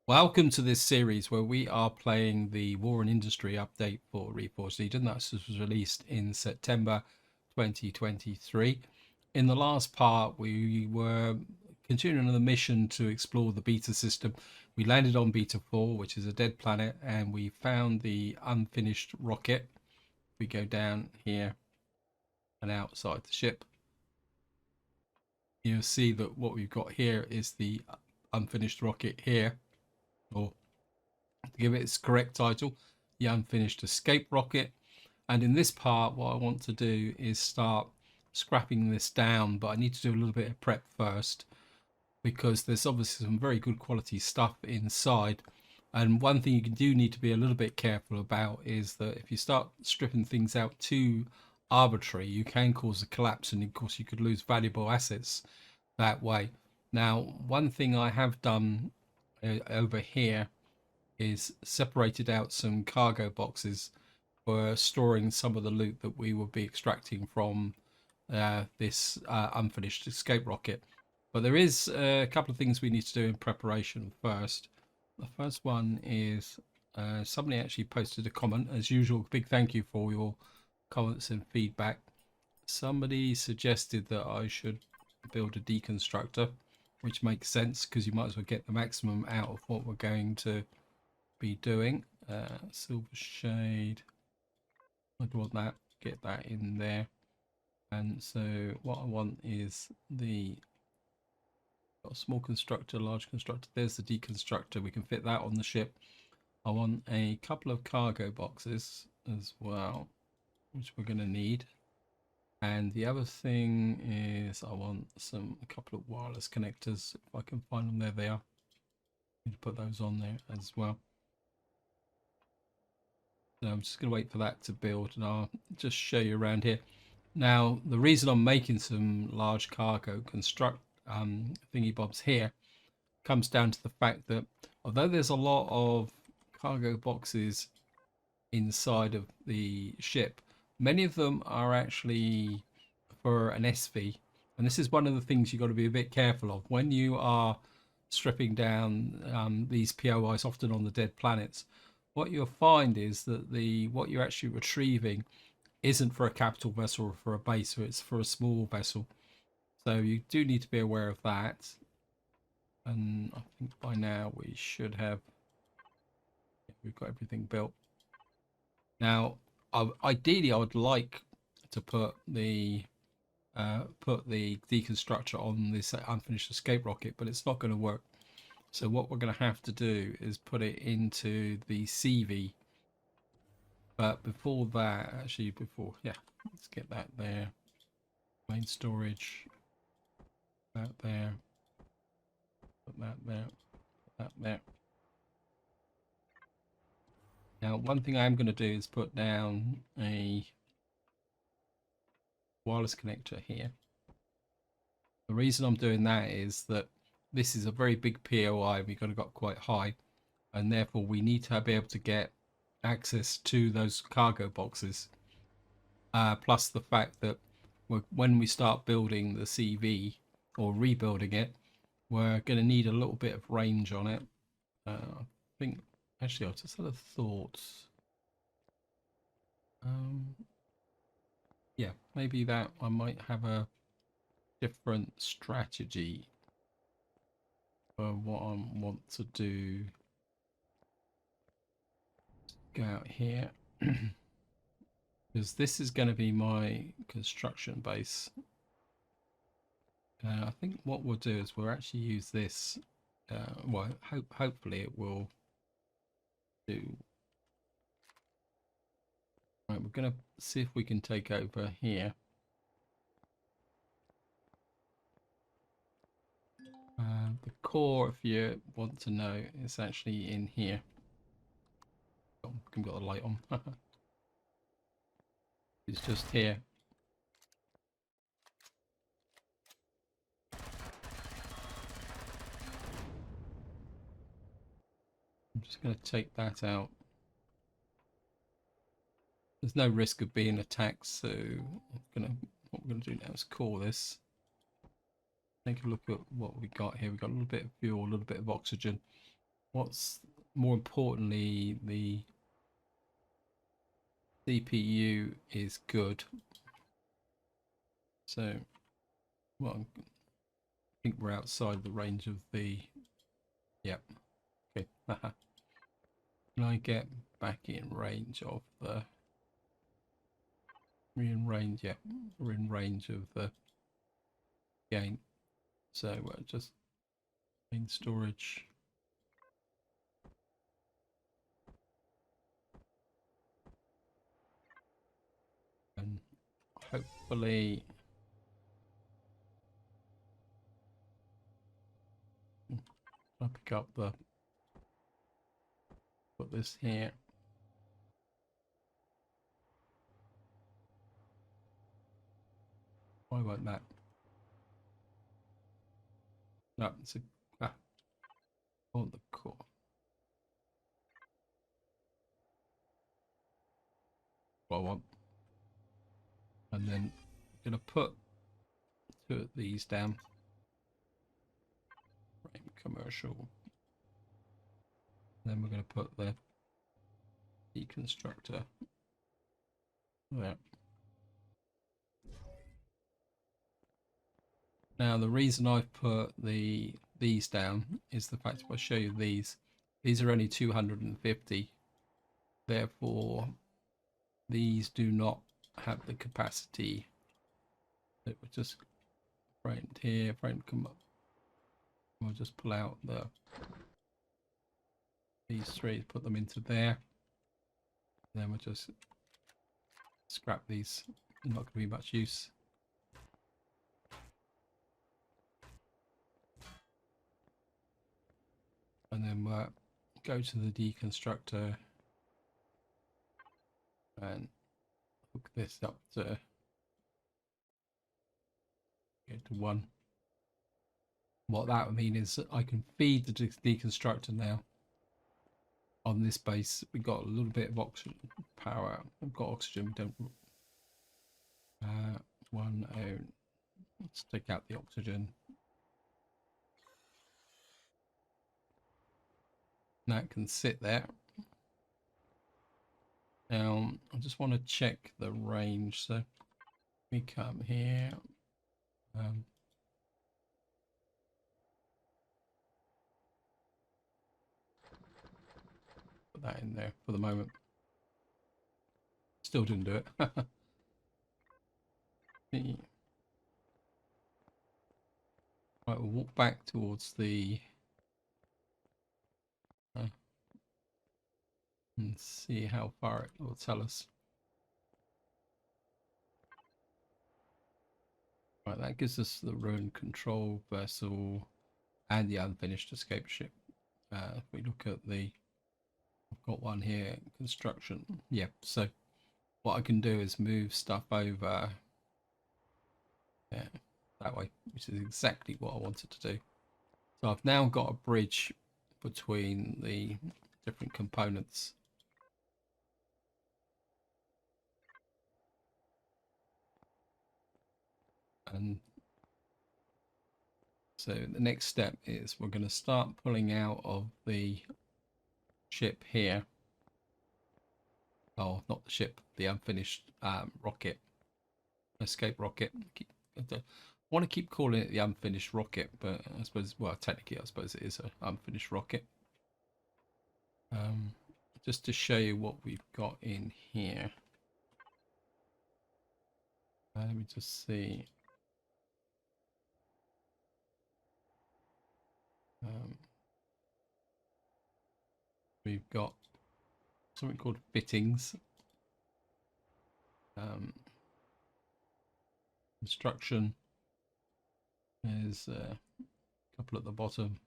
Welcome to this series where we are playing the War and Industry update for Reforged Legion. That was released in September 2023. In the last part, we were continuing on the mission to explore the beta system. We landed on Beta 4, which is a dead planet, and we found the unfinished rocket. We go down here and outside the ship. You'll see that what we've got here is the unfinished rocket here, or to give it its correct title, the Unfinished Escape Rocket. And in this part, what I want to do is start scrapping this down, but I need to do a little bit of prep first because there's obviously some very good quality stuff inside. And one thing you do need to be a little bit careful about is that if you start stripping things out too arbitrary, you can cause a collapse, and of course you could lose valuable assets that way. Now, one thing I have done over here is separated out some cargo boxes for storing some of the loot that we will be extracting from this unfinished escape rocket. But there is a couple of things we need to do in preparation first. The first one is somebody actually posted a comment. As usual, big thank you for your comments and feedback. Somebody suggested that I should build a deconstructor, which makes sense because you might as well get the maximum out of what we're going to be doing. Silver shade, I'd want that, get that in there. And so what I want is got a small constructor, large constructor. There's the deconstructor, we can fit that on the ship. I want a couple of cargo boxes as well, which we're going to need. And the other thing is I want a couple of wireless connectors. If I can find them, there they are. Need to put those on there as well. So I'm just going to wait for that to build, and I'll just show you around here. Now, the reason I'm making some large cargo thingy bobs here comes down to the fact that although there's a lot of cargo boxes inside of the ship, many of them are actually for an SV. And this is one of the things you've got to be a bit careful of when you are stripping down these POIs, often on the dead planets. What you'll find is that what you're actually retrieving isn't for a capital vessel or for a base, so it's for a small vessel. So you do need to be aware of that. And I think by now we should have, we've got everything built. Now, ideally, I would like to put the deconstructor on this unfinished escape rocket, but it's not going to work. So what we're going to have to do is put it into the CV. But before that, let's get that there. Main storage, that there, put that there, put that there. Now, one thing I am going to do is put down a wireless connector here. The reason I'm doing that is that this is a very big POI. We've got quite high, and therefore we need to be able to get access to those cargo boxes. Plus the fact that when we start building the CV or rebuilding it, we're going to need a little bit of range on it. I think actually I just had a thought. Yeah, maybe that I might have a different strategy for what I want to do. Go out here because this is going to be my construction base. I think what we'll do is we'll actually use this. Well, hopefully it will do. Right, we're going to see if we can take over here. The core, if you want to know, is actually in here. Oh, I've got the light on. It's just here. I'm just going to take that out. There's no risk of being attacked, so what we're going to do now is core this. Take a look at what we got here. We've got a little bit of fuel, a little bit of oxygen. what's more importantly, the CPU is good. So, well, I think we're outside the range of the. Yep. Okay. Can I get back in range of the? We're in range. Yeah, we're in range of the game. So just main storage. And hopefully I'll pick up the, put this here. Why won't that? No, it's a, on the core. What I want. And then I'm gonna put two of these down. Frame commercial. Then we're gonna put the deconstructor there. Now the reason I've put these down is the fact if I show you these are only 250. Therefore, these do not have the capacity. It was just framed here, frame come up. We'll just pull out these three, put them into there. Then we'll just scrap these. Not going to be much use. And then we'll go to the deconstructor and hook this up to get to 1. What that would mean is I can feed the deconstructor now. On this base, we got a little bit of oxygen power. We've got oxygen. We don't. 1 let's take out the oxygen. Now it can sit there. Now I just want to check the range. So we come here. Put that in there for the moment. Still didn't do it. Right, we'll walk back towards the and see how far it will tell us. Right, that gives us the ruined control vessel and the unfinished escape ship. If we look at the, I've got one here, construction. Yeah, so what I can do is move stuff over that way, which is exactly what I wanted to do. So I've now got a bridge between the different components. And so the next step is we're going to start pulling out of the ship here. Oh, not the ship, the unfinished rocket, escape rocket. I want to keep calling it the unfinished rocket, but I suppose, well, technically I suppose it is an unfinished rocket. Just to show you what we've got in here. Let me just see. We've got something called fittings. Construction. There's a couple at the bottom.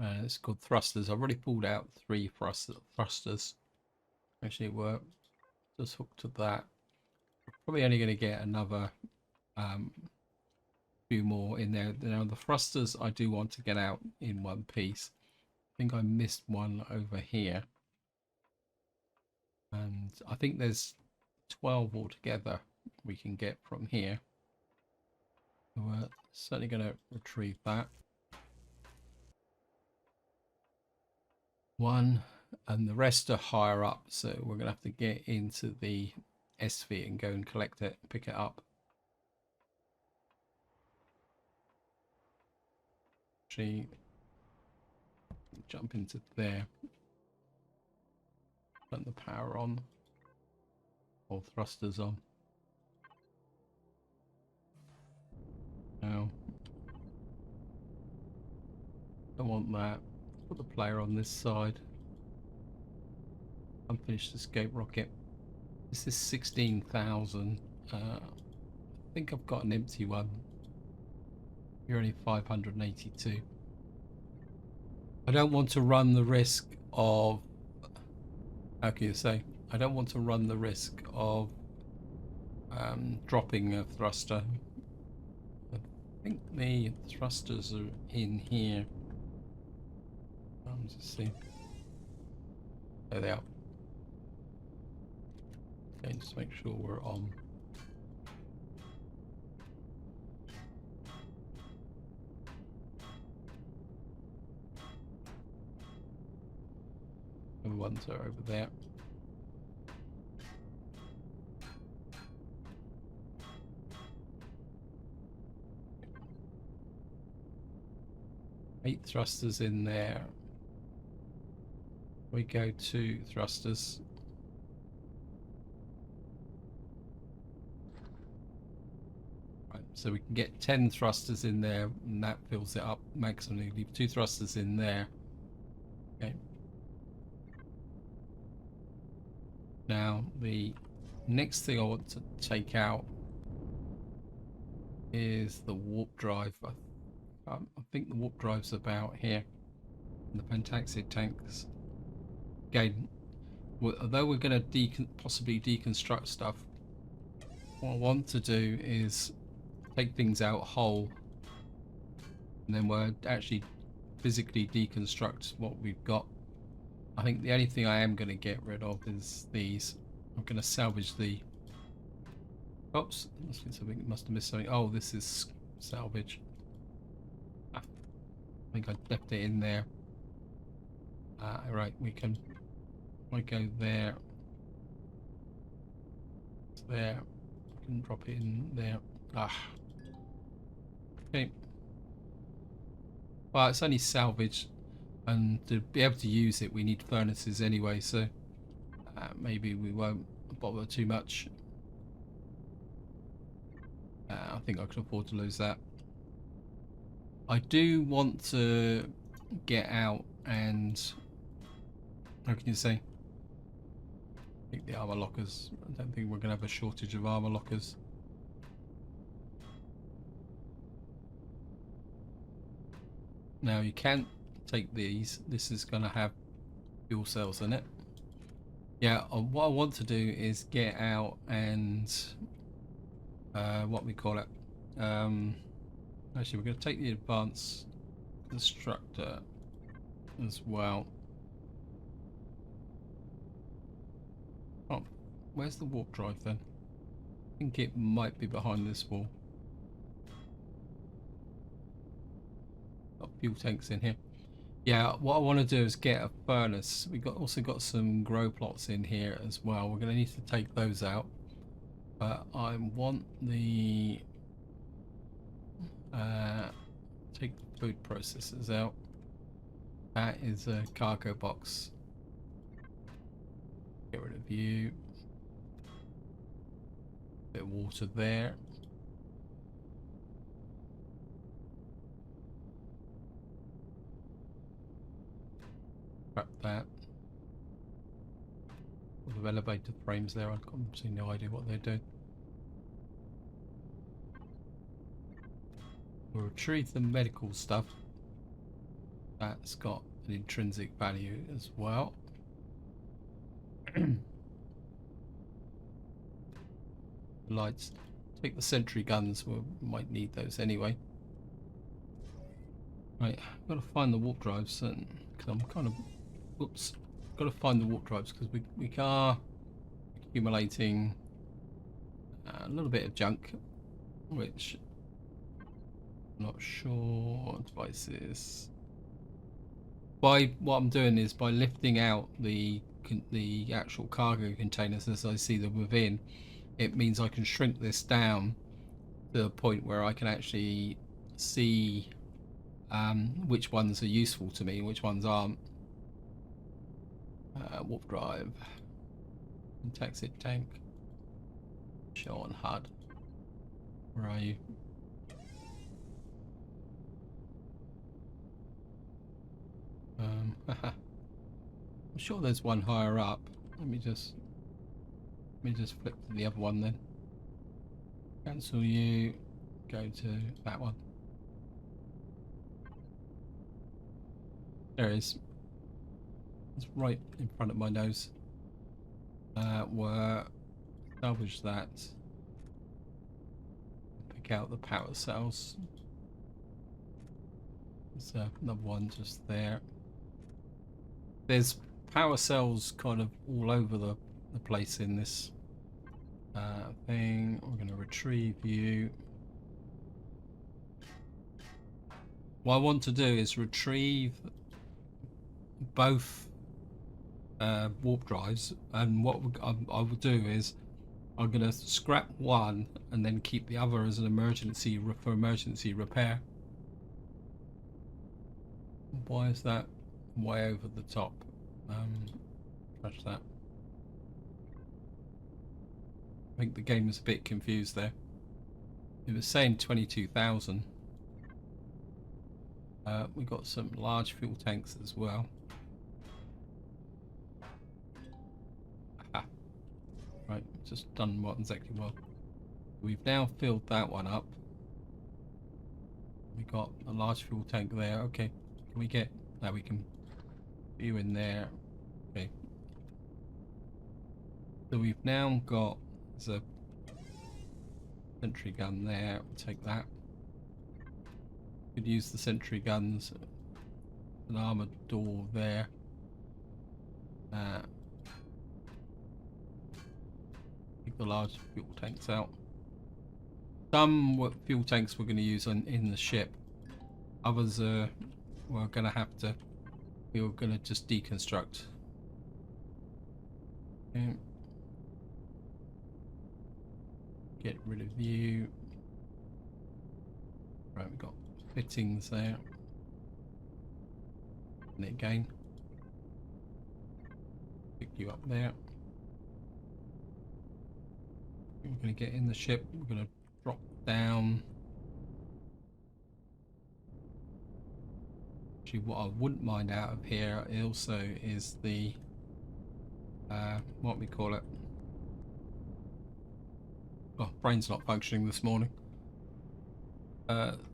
It's called thrusters. I've already pulled out 3 thrusters. Actually, work. Just hooked to that. We're probably only going to get another few more in there. Now the thrusters I do want to get out in one piece. I think I missed one over here, and I think there's 12 altogether we can get from here. So we're certainly going to retrieve that. one, and the rest are higher up, so we're gonna have to get into the SV and go and collect it, pick it up. Actually, jump into there, turn the power on, or thrusters on. Now, don't want that. Put the player on this side. Unfinished escape rocket. This is 16,000. I think I've got an empty one. You're only 582. I don't want to run the risk of, how can you say? I don't want to run the risk of dropping a thruster. I think the thrusters are in here. Let's just see. There they are. Okay, just make sure we're on. The ones are over there. Eight thrusters in there. We go to thrusters. Right, so we can get 10 thrusters in there, and that fills it up maximally. Leave 2 thrusters in there. Okay. Now the next thing I want to take out is the warp drive. I think the warp drive's about here. And the pentaxid tanks. Again, although we're going to possibly deconstruct stuff, what I want to do is take things out whole, and then we'll actually physically deconstruct what we've got. I think the only thing I am going to get rid of is these. I'm going to salvage the... Oops, must have missed something. Oh, this is salvage. I think I left it in there. Right, we can... I go there. It's there. I can drop it in there. Okay. Well, it's only salvage, and to be able to use it we need furnaces anyway, so maybe we won't bother too much. I think I can afford to lose that. I do want to get out and, how can you say, take the armor lockers. I don't think we're going to have a shortage of armor lockers. Now you can take these. This is going to have fuel cells in it. Yeah, what I want to do is get out and what we call it. Actually, we're going to take the advanced constructor as well. Oh, where's the warp drive then? I think it might be behind this wall. Got fuel tanks in here. Yeah, what I want to do is get a furnace. We also got some grow plots in here as well. We're going to need to take those out. But I want the take the food processors out. That is a cargo box. Get rid of you. Bit of water there. Scrap that. Lot of elevator frames there. I've got no idea what they're doing. We'll retrieve the medical stuff. That's got an intrinsic value as well. Lights. Take the sentry guns. We might need those anyway. Right, I've got to find the warp drives, and because I'm kind of, whoops, got to find the warp drives because we are accumulating a little bit of junk, which I'm not sure. Devices. By what I'm doing is by lifting out the actual cargo containers as I see them within, it means I can shrink this down to a point where I can actually see which ones are useful to me and which ones aren't. Warp drive, taxi tank, show on HUD. Where are you? I'm sure there's one higher up. Let me just flip to the other one then. Cancel you. Go to that one. There it is. It's right in front of my nose. We'll salvage that. Pick out the power cells. There's another one just there. There's power cells kind of all over the place in this thing. We're going to retrieve you. What I want to do is retrieve both warp drives, and what I will do is I'm going to scrap one and then keep the other as an emergency for emergency repair. Why is that way over the top? Touch that. I think the game was a bit confused there. It was saying 22,000. We got some large fuel tanks as well. Aha. Right, just done what exactly well. We've now filled that one up. We got a large fuel tank there. Okay, can we get? Now we can view in there. Okay. So we've now got a sentry gun there. We'll take that. Could use the sentry guns. An armored door there. Take the large fuel tanks out. Some fuel tanks we're going to use in the ship. Others we're going to have to. We're going to just deconstruct. Okay. Get rid of you. Right, we've got fittings there. And again. Pick you up there. We're going to get in the ship. We're going to drop down. Actually, what I wouldn't mind out of here also is the what we call it. Oh, brain's not functioning this morning.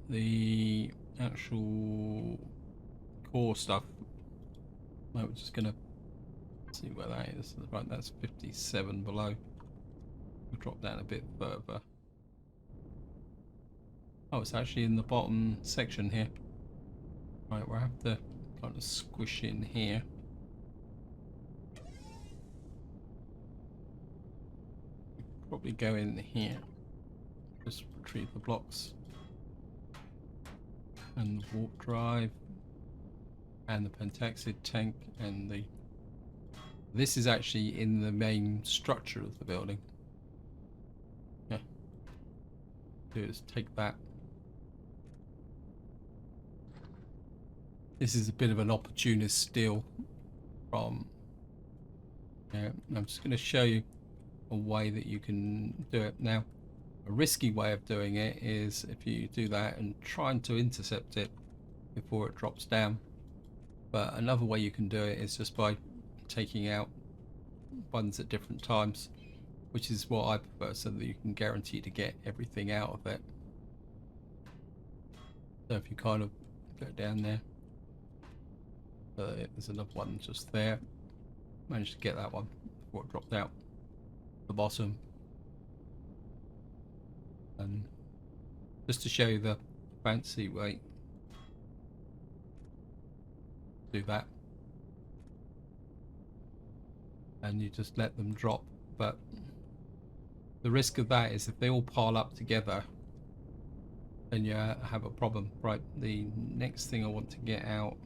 The actual core stuff. No, we're just gonna see where that is. Right, that's 57 below. We'll drop down a bit further. Oh, it's actually in the bottom section here. Right, we'll have to kind of squish in here. Probably go in here. Just retrieve the blocks. And the warp drive. And the pentaxid tank. And the... This is actually in the main structure of the building. Yeah. Do is take that. This is a bit of an opportunist steal from... Yeah, I'm just going to show you a way that you can do it. Now, a risky way of doing it is if you do that and trying to intercept it before it drops down. But another way you can do it is just by taking out ones at different times, which is what I prefer, so that you can guarantee to get everything out of it. So if you kind of go down there, there's another one just there. Managed to get that one before it dropped out the bottom. And just to show you the fancy way, do that. And you just let them drop. But the risk of that is if they all pile up together, then you have a problem. Right, the next thing I want to get out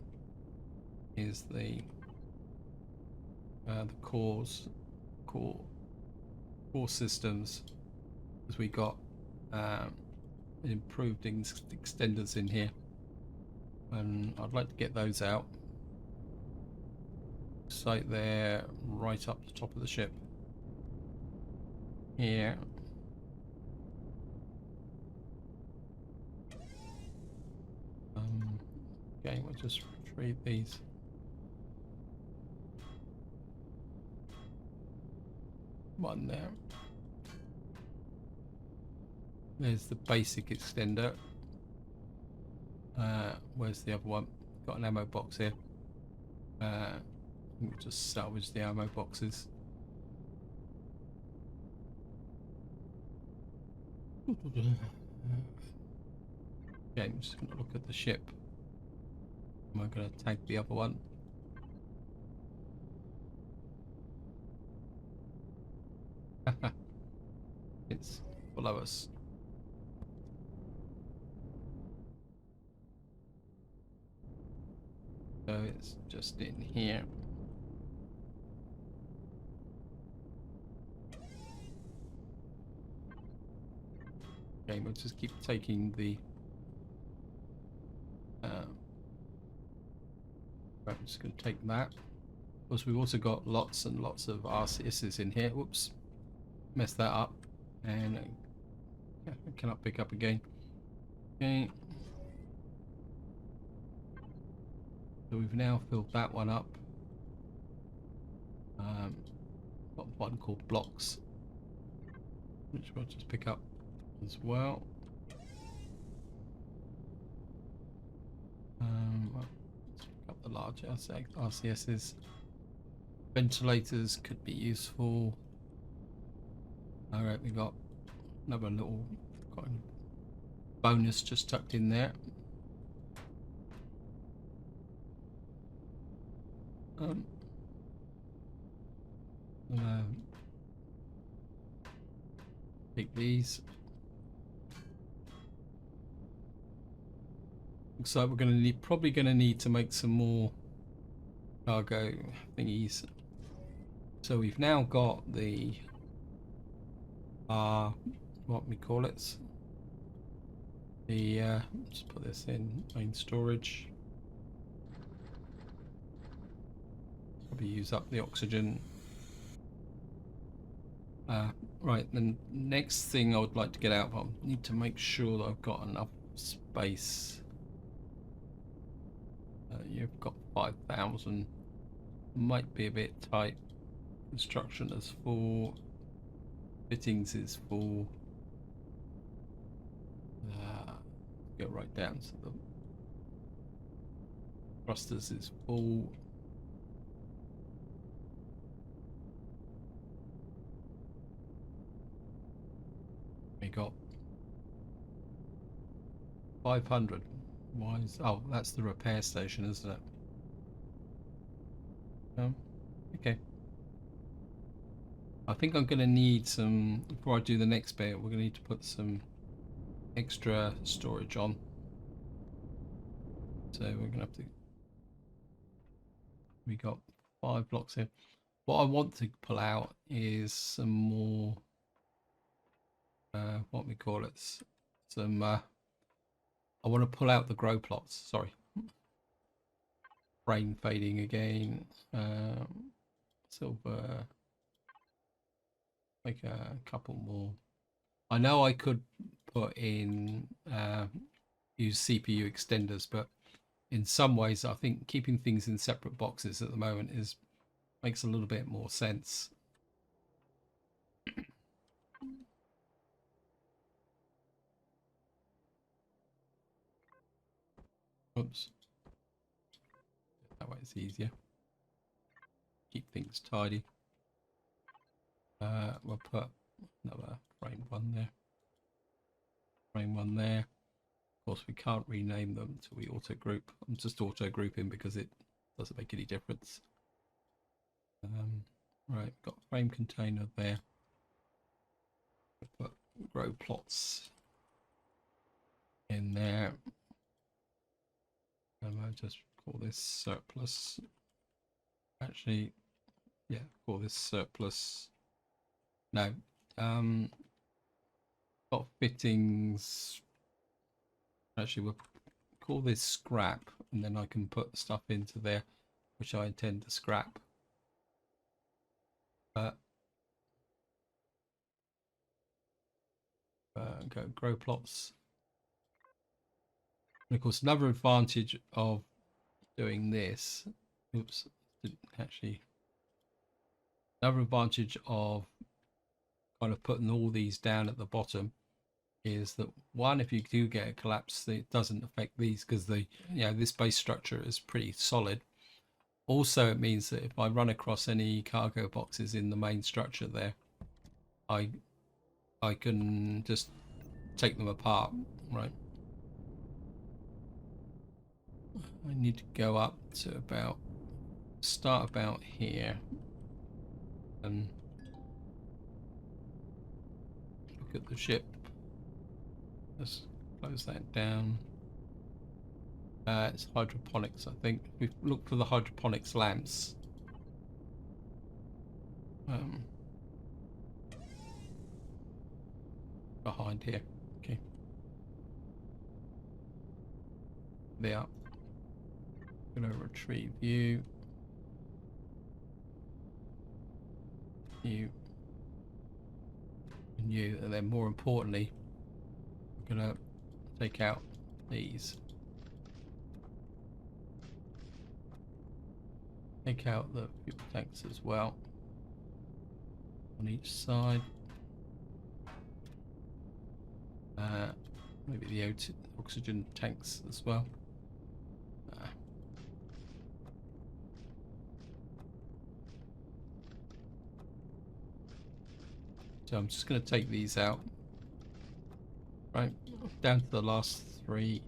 is the core systems, because we got improved extenders in here, and I'd like to get those out. Site there, right up the top of the ship here. Okay, we'll just retrieve these. One there. There's the basic extender. Where's the other one? Got an ammo box here. We'll just salvage the ammo boxes. Okay, I'm just going to look at the ship. I'm going to tag the other one. It's below us. So it's just in here. Okay, we'll just keep taking the right, I'm just going to take that. Of course, we've also got lots and lots of RCSs in here. Whoops, messed that up, and I cannot pick up again. Okay, so we've now filled that one up. Got one called blocks, which we'll just pick up as well. Let's pick up the large RCSs. Ventilators could be useful. Alright, we got another little bonus just tucked in there. Take these. Looks like we're going to probably going to need to make some more cargo thingies. So we've now got the what we call it, the let's put this in main storage. Probably use up the oxygen. Right, the next thing I would like to get out, I need to make sure that I've got enough space. You've got 5,000. Might be a bit tight. Construction is full. Fittings is full. Go right down to the thrusters is full. We got 500. Why is, oh, that's the repair station, isn't it? Okay. I think I'm going to need some, before I do the next bit, we're going to need to put some extra storage on. So we're going to have to, we got 5 blocks here. What I want to pull out is some more, what we call it, some, I want to pull out the grow plots, sorry. Brain fading again, silver, make a couple more. I know I could put in, use CPU extenders, but in some ways I think keeping things in separate boxes at the moment makes a little bit more sense. Oops. That way it's easier. Keep things tidy. We'll put another frame one there. Frame one there. Of course, we can't rename them until we auto group. I'm just auto grouping because it doesn't make any difference. Right, got frame container there. We'll put grow plots in there. And I'll just call this surplus. Actually, yeah, call this surplus. No, got fittings. Actually, we'll call this scrap, and then I can put stuff into there which I intend to scrap. Go grow plots. And of course, another advantage of doing this, oops, actually, another advantage of kind of putting all these down at the bottom is that one, if you do get a collapse, it doesn't affect these because the this base structure is pretty solid. Also, it means that if I run across any cargo boxes in the main structure there, I can just take them apart, right? I need to go up to start about here and look at the ship. Let's close that down. It's hydroponics, I think. We've looked for the hydroponics lamps. Behind here. Okay. They are. Gonna retrieve you. You. And you. And then more importantly, we're gonna take out these. Take out the fuel tanks as well on each side. Maybe the O2 oxygen tanks as well. So I'm just going to take these out. Right, down to the last three.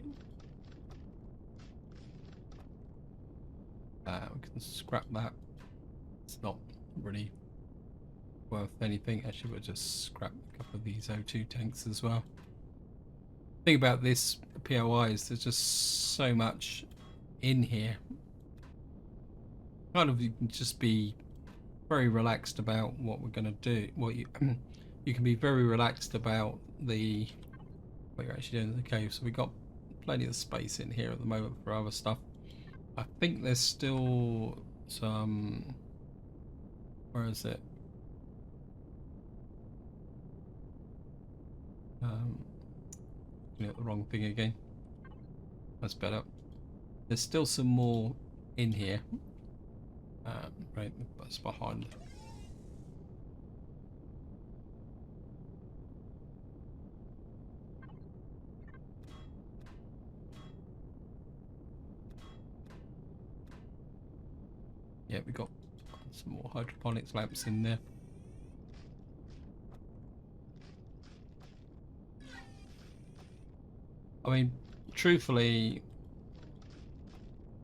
We can scrap that. It's not really worth anything. Actually, we'll just scrap a couple of these O2 tanks as well. The thing about this POI is there's just so much in here. Kind of, you can just be very relaxed about what we're going to do. What you can be very relaxed about what you're actually doing in the cave. So we've got plenty of space in here at the moment for other stuff. I think there's still some. Where is it? Looking at the wrong thing again. That's better. There's still some more in here. Right, that's behind. Yeah, we got some more hydroponics lamps in there. I mean, truthfully,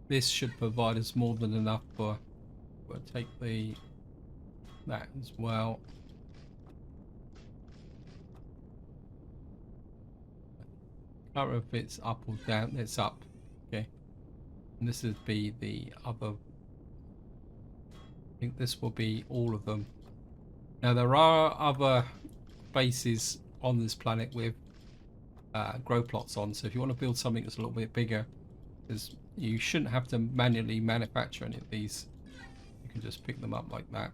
this should provide us more than enough for. We'll take that as well. I can't remember if it's up or down. It's up. Okay. And this would be the other. I think this will be all of them. Now there are other bases on this planet with grow plots on. So if you want to build something that's a little bit bigger, because you shouldn't have to manually manufacture any of these. You can just pick them up like that.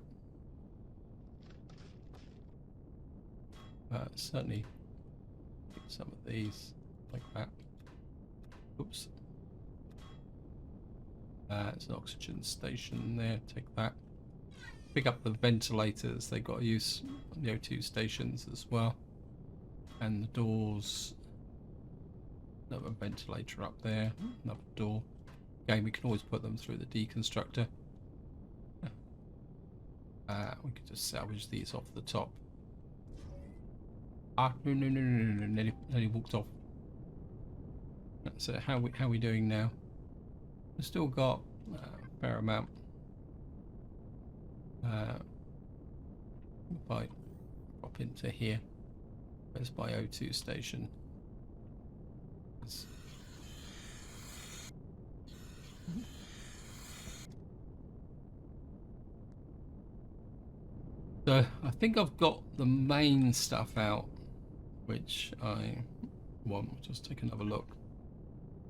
Certainly pick some of these like that. Oops. It's an oxygen station there. Take that. Pick up the ventilators. They've got to use the O2 stations as well. And the doors. Another ventilator up there. Another door. Again, we can always put them through the deconstructor. We could just salvage these off the top. No, nearly walked off. So how we doing now? We've still got a fair amount. If I drop into here, where's my O2 station? So I think I've got the main stuff out, which I want. Just take another look.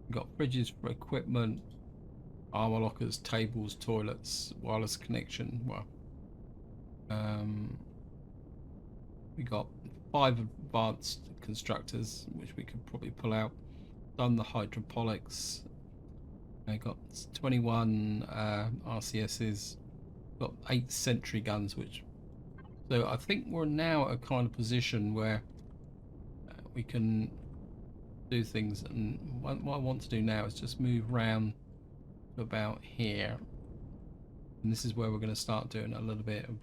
We've got fridges for equipment, armor lockers, tables, toilets, wireless connection. Well, we got 5 advanced constructors, which we could probably pull out. Done the hydroponics. I got 21 RCSs. Got 8 sentry guns, which. So I think we're now at a kind of position where we can do things. And what I want to do now is just move round to about here. And this is where we're going to start doing a little bit of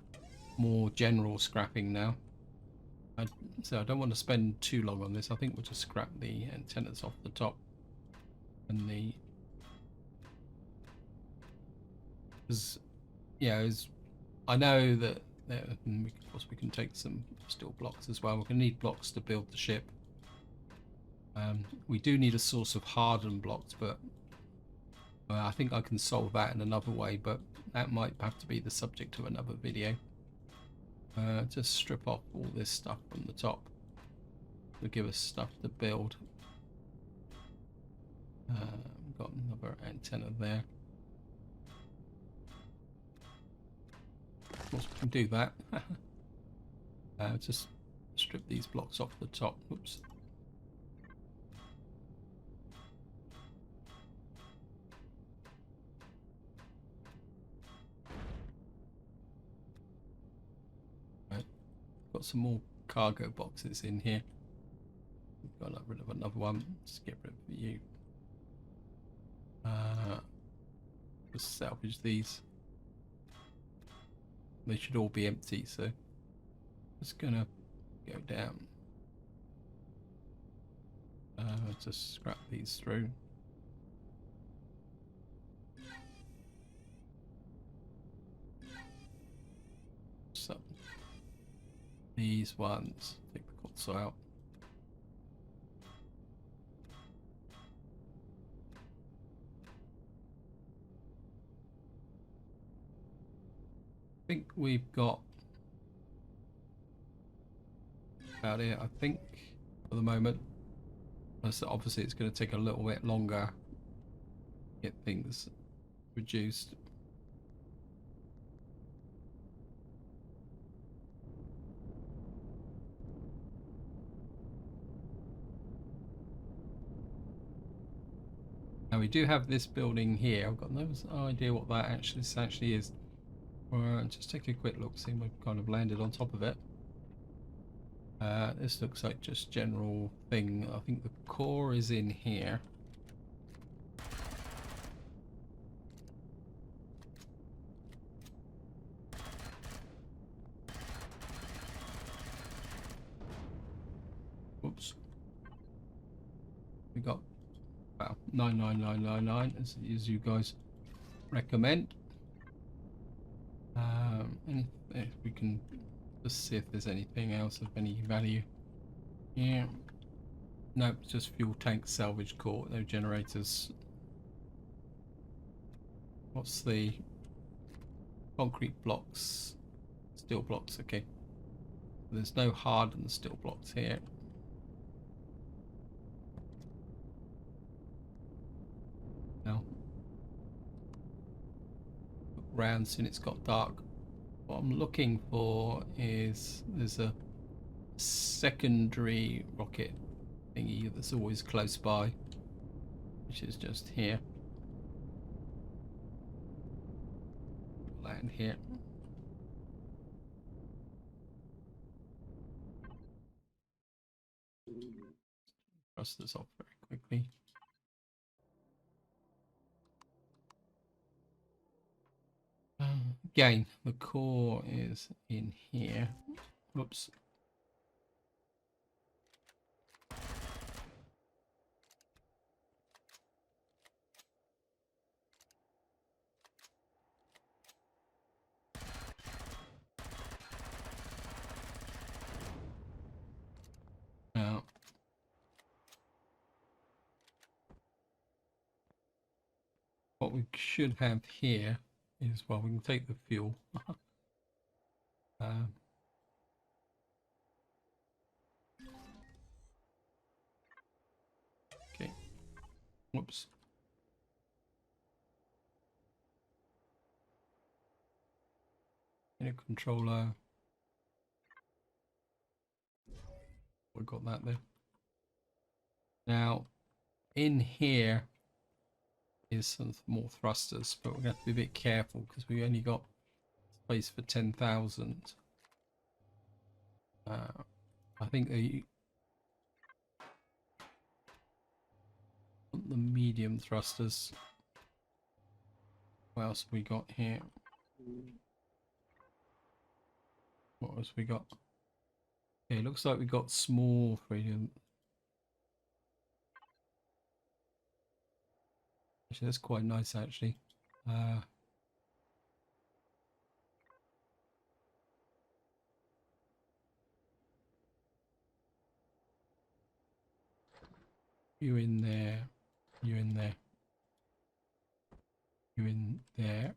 more general scrapping now. So I don't want to spend too long on this. I think we'll just scrap the antennas off the top and the. Because yeah, I know that of course we can take some steel blocks as well. We're going to need blocks to build the ship. We do need a source of hardened blocks, but I think I can solve that in another way, but that might have to be the subject of another video. Just strip off all this stuff from the top to give us stuff to build. We've got another antenna there. Of course we can do that. Just strip these blocks off the top. Oops. Right. Got some more cargo boxes in here. We've got rid of another one. Let's get rid of you. Just salvage these. They should all be empty, so just gonna go down. Just scrap these through. So these ones, take the console out. I think we've got about it, I think, for the moment. So obviously it's going to take a little bit longer to get things reduced. Now we do have this building here. I've got no idea what that actually is. Just take a quick look, see we've kind of landed on top of it. This looks like just general thing. I think the core is in here. Whoops. We got about 99999 as you guys recommend. If we can just see if there's anything else of any value. Yeah. Nope, just fuel tank, salvage core, no generators. What's the concrete blocks? Steel blocks, okay. There's no hardened steel blocks here. No. Look round soon it's got dark. What I'm looking for is there's a secondary rocket thingy that's always close by, which is just here. Land here. Cross this off very quickly. Again, the core is in here. Whoops. Now, what we should have here is, well, we can take the fuel. Okay. Whoops. In a controller. We got that there. Now, in here is some more thrusters, but we're going to have to be a bit careful because we only got space for 10,000. I think the medium thrusters. What else have we got here? What else we got? Okay, looks like we got small freedom. Actually, that's quite nice, actually. You in there. You in there. You in there.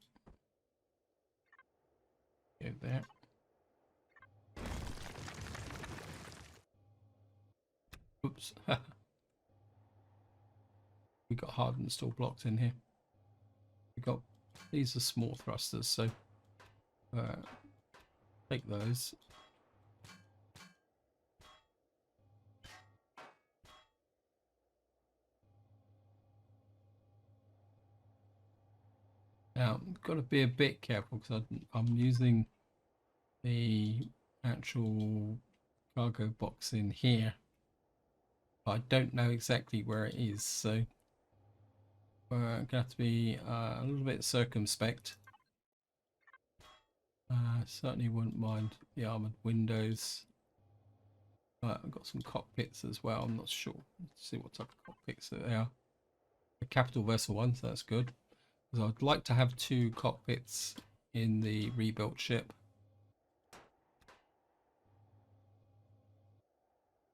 You there. Oops. We got hardened steel blocks in here. We got, these are small thrusters, so take those. Now, I've got to be a bit careful because I'm using the actual cargo box in here. But I don't know exactly where it is, so we're going to have to be a little bit circumspect. Certainly wouldn't mind the armoured windows. I've got some cockpits as well. I'm not sure. Let's see what type of cockpits they are. The capital vessel ones, that's good. Because I'd like to have 2 cockpits in the rebuilt ship.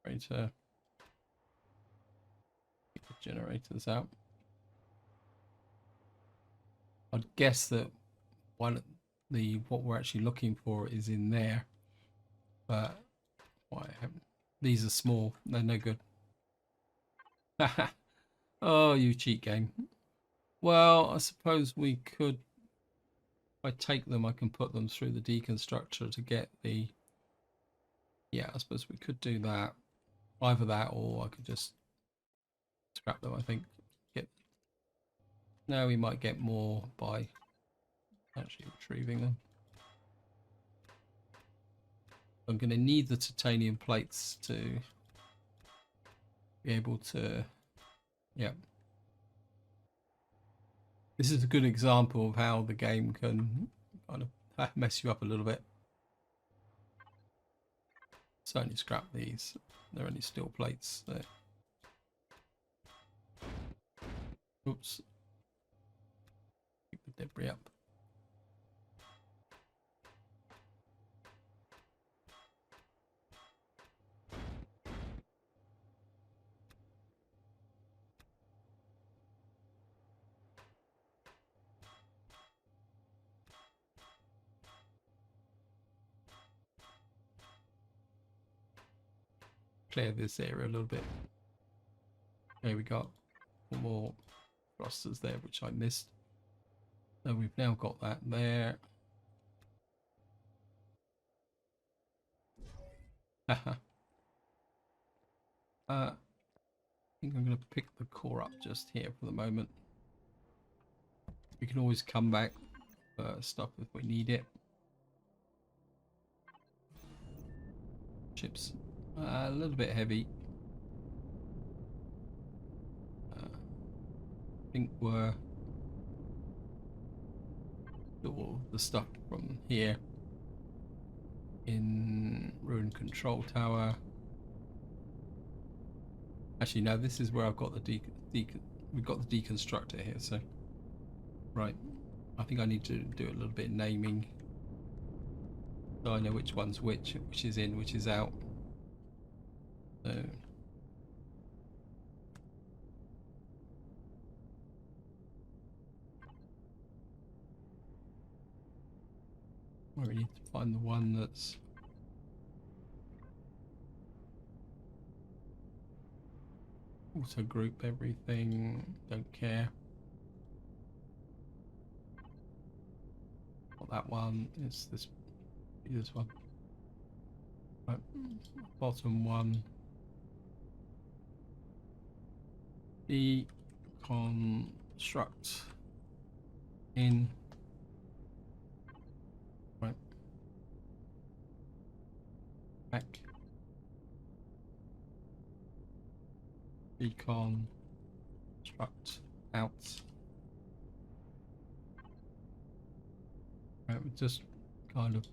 Ready to get the generators out. I'd guess that what we're actually looking for is in there, but why haven't these are small? They're no good. Oh, you cheat game. Well, I suppose we could. If I take them, I can put them through the deconstructor to get the. Yeah, I suppose we could do that. Either that, or I could just scrap them. I think. No, we might get more by actually retrieving them. I'm going to need the titanium plates to be able to. Yeah. This is a good example of how the game can kind of mess you up a little bit. Certainly scrap these. They're only steel plates there. Oops. Keep the debris up. Clear this area a little bit. There we got more thrusters there, which I missed. So we've now got that there. I think I'm going to pick the core up just here for the moment. We can always come back for stuff if we need it. Chips a little bit heavy. I think we're all the stuff from here in ruined control tower. Actually, no, this is where I've got the we've got the deconstructor here. So, right, I think I need to do a little bit of naming so I know which one's which is in, which is out. So. We need to find the one that's auto group everything. Don't care. Not that one. It's this one. Right. Bottom one. Deconstruct in. Right. Back. Deconstruct out. Right, we just kind of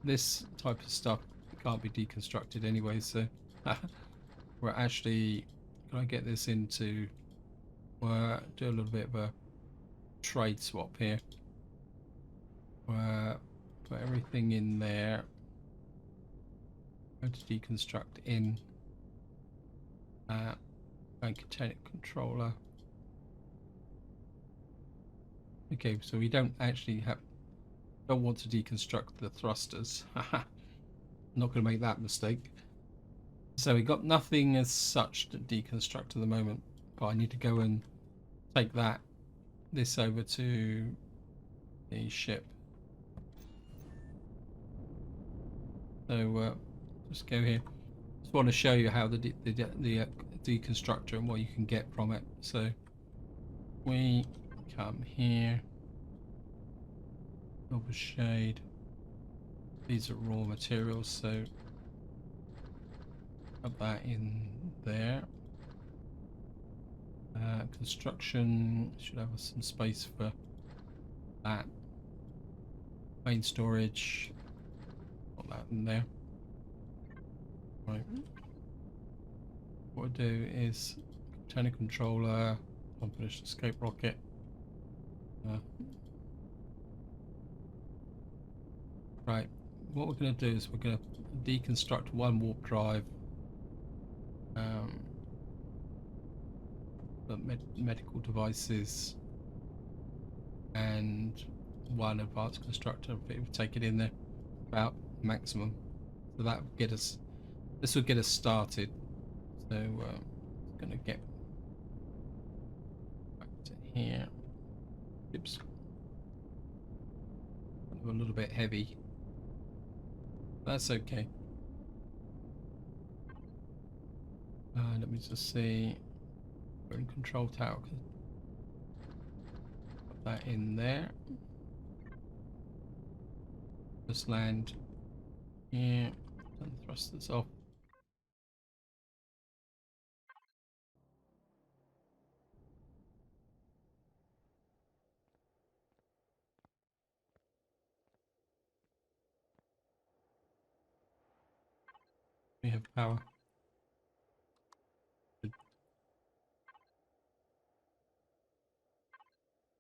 this type of stuff can't be deconstructed anyway, so we're actually gonna get this into do a little bit of a trade swap here. Put everything in there. Go to deconstruct in container controller. Okay, so we don't want to deconstruct the thrusters. Not going to make that mistake. So we got nothing as such to deconstruct at the moment, but I need to go and take this over to the ship. So just go here. Just want to show you how the deconstructor and what you can get from it. So we come here, silver shade. These are raw materials, so put that in there. Construction should have some space for that. Main storage, put that in there. Right. What I do is container controller, unfinished escape rocket. Right. What we're going to do is we're going to deconstruct one warp drive. The medical devices and one advanced constructor. We'll take it in there about maximum, so that will get us. This will get us started. So it's going to get back to here. Oops, a little bit heavy. That's okay. Let me just see. We're in control tower. Put that in there. Just land here. Turn the thrusters off. We have power.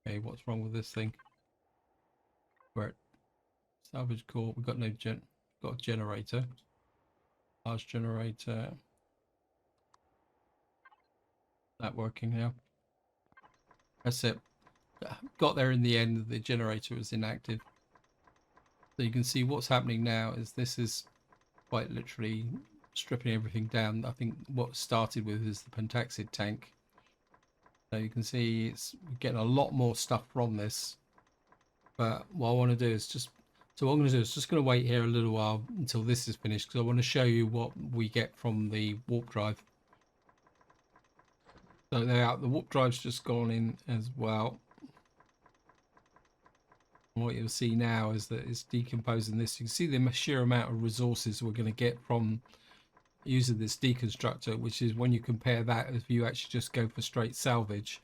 Okay, what's wrong with this thing? Where salvage core, we've got got a generator. Large generator. That working now? That's it. Got there in the end, the generator was inactive. So you can see what's happening now is this is quite literally stripping everything down. I think what started with is the pentaxid tank. So you can see it's getting a lot more stuff from this. But what I want to do is just going to wait here a little while until this is finished, because I want to show you what we get from the warp drive. So they're out. The warp drive's just gone in as well. And what you'll see now is that it's decomposing this. You can see the sheer amount of resources we're going to get from using this deconstructor, which is when you compare that, if you actually just go for straight salvage,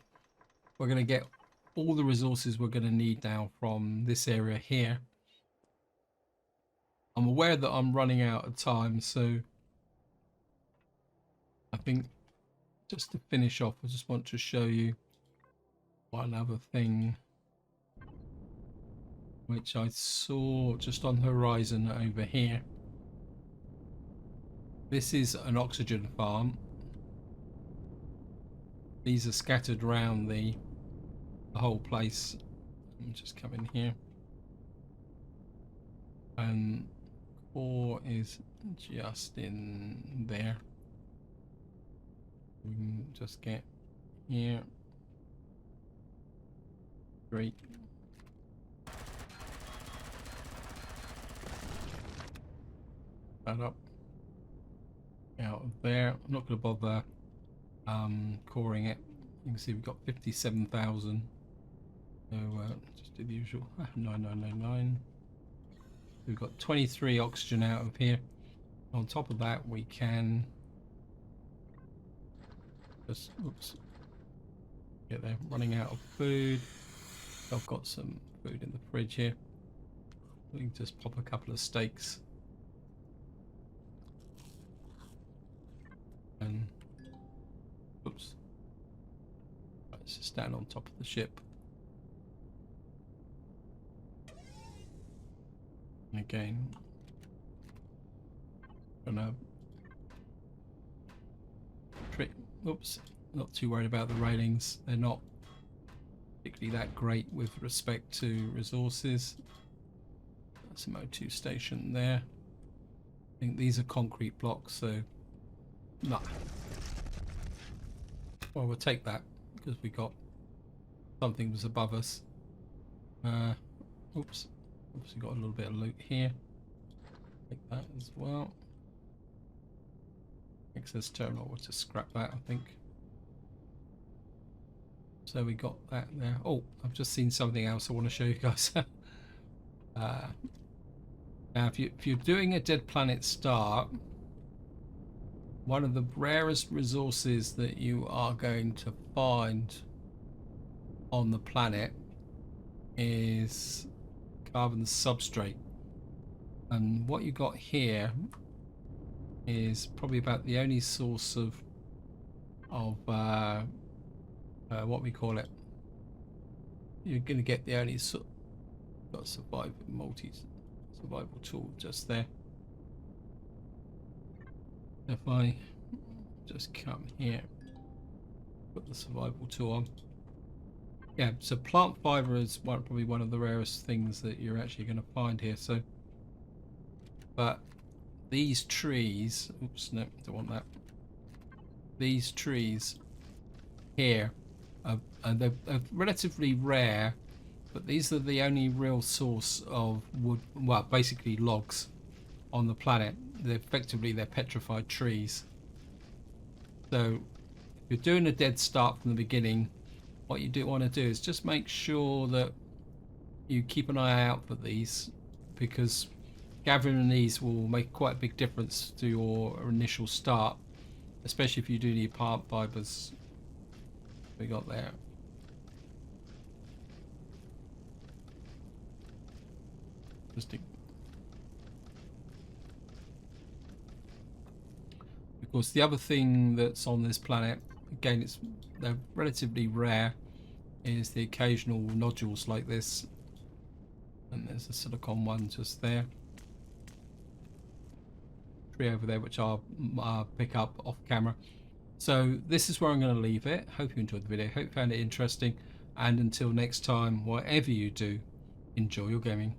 we're going to get all the resources we're going to need now from this area here. I'm aware that I'm running out of time, so I think just to finish off, I just want to show you one other thing which I saw just on the horizon over here. This is an oxygen farm. These are scattered around the whole place. Let me just come in here. and core is just in there. We can just get here. Great. That up. Out of there. I'm not going to bother coring it. You can see we've got 57,000. So just do the usual 9999. We've got 23 oxygen out of here. On top of that, we can just get there. Running out of food. I've got some food in the fridge here. We can just pop a couple of steaks. And oops. Right, let's just stand on top of the ship. Again, gonna oops, not too worried about the railings. They're not particularly that great with respect to resources. That's an O2 station there. I think these are concrete blocks, so no. Well, we'll take that because we got something was above us. Oops. Obviously got a little bit of loot here. Take that as well. Access terminal, we'll just scrap that, I think. So we got that there. Oh, I've just seen something else I want to show you guys. Now, if you're doing a Dead Planet start, one of the rarest resources that you are going to find on the planet is carbon substrate, and what you got here is probably about the only source of what we call it. You're going to get the only got survival survival tool just there. If I just come here, put the survival tool on. Yeah, so plant fiber is probably one of the rarest things that you're actually going to find here. So, but these trees, oops, no, don't want that. These trees here they're relatively rare, but these are the only real source of wood. Well, basically logs on the planet. They're petrified trees. So, if you're doing a dead start from the beginning, what you do want to do is just make sure that you keep an eye out for these, because gathering these will make quite a big difference to your initial start, especially if you do need plant fibers. We got there. Because the other thing that's on this planet, again, they're relatively rare, is the occasional nodules like this. And there's a silicon one just there. Tree over there, which I'll pick up off camera. So this is where I'm going to leave it. Hope you enjoyed the video. Hope you found it interesting. And until next time, whatever you do, enjoy your gaming.